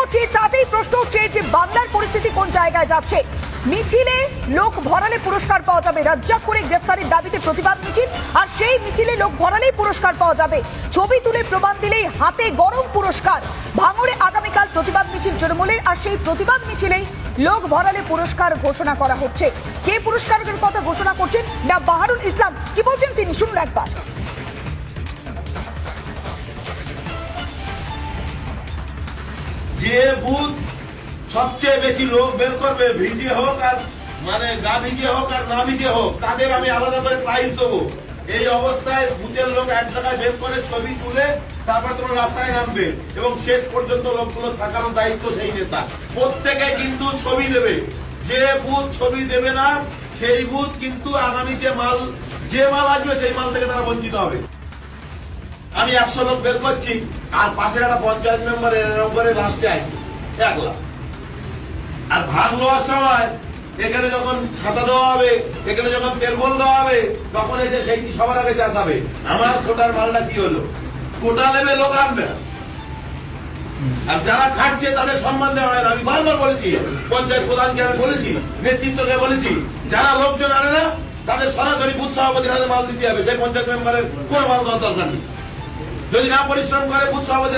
করছি তাতেই প্রশ্ন উঠছে যে বাংলার পরিস্থিতি কোন জায়গায় যাচ্ছে। মিছিলে লোক ভরালে পুরস্কার পাওয়া যাবে, রাজ্জাক করে গ্রেফতারের দাবিতে প্রতিবাদ মিছিল, আর সেই মিছিলে লোক ভরালেই পুরস্কার পাওয়া যাবে। ছবি তুলে প্রমাণ দিলেই হাতে গরম পুরস্কার। ভাঙড়ে আগামীকাল প্রতিবাদ মিছিল তৃণমূলের, আর সেই প্রতিবাদ মিছিলেই লোক ভরালে পুরস্কার ঘোষণা করা হচ্ছে। কে পুরস্কারের কথা ঘোষণা করছেন? না বাহারুল ইসলাম। কি বলছেন তিনি, শুনুন একবার। যে বুথ সবচেয়ে বেশি লোক বের করবে, ভিজে হোক আর মানে গা ভিজে হোক আর না ভিজে হোক, তাদের আমি আলাদা করে প্রাইজ দেবো। এই অবস্থায় বুথের লোক এক জায়গায় বের করে ছবি তুলে তারপর তোমরা রাস্তায় নামবে এবং শেষ পর্যন্ত লোকগুলো থাকার দায়িত্ব সেই নেতা। প্রত্যেকে কিন্তু ছবি দেবে। যে বুথ ছবি দেবে না সেই বুথ কিন্তু আগামী যে মাল আসবে সেই মাল থেকে তারা বঞ্চিত হবে। আমি 100 লোক বের করছি আর পাশের একটা পঞ্চায়েত মেম্বার এরকম করে লাস্টে আসবে 1 লাখ। আর ভাগ লওয়ার সময় এখানে যখন খাতা দেওয়া হবে, এখানে যখন তেলবল দেওয়া হবে, তখন এসে সেইটি সবার আগে চাষাবে আমার কোটার মালটা কি হলো। কোটা নেবে, লোক আনবে না। আর যারা খাটছে তাদের সম্মান দেওয়া হয় না। আমি বারবার বলেছি, পঞ্চায়েত প্রধানকে আমি বলেছি, নেতৃত্বকে বলেছি, যারা লোকজন আনে না তাদের সরাসরি বুথ সভাপতির হাতে মাল দিতে হবে। সেই পঞ্চায়েত মেম্বারের কোনো মাল দেওয়ার দরকার নেই। যদি না পরিশ্রম করে বুথ সভাপতি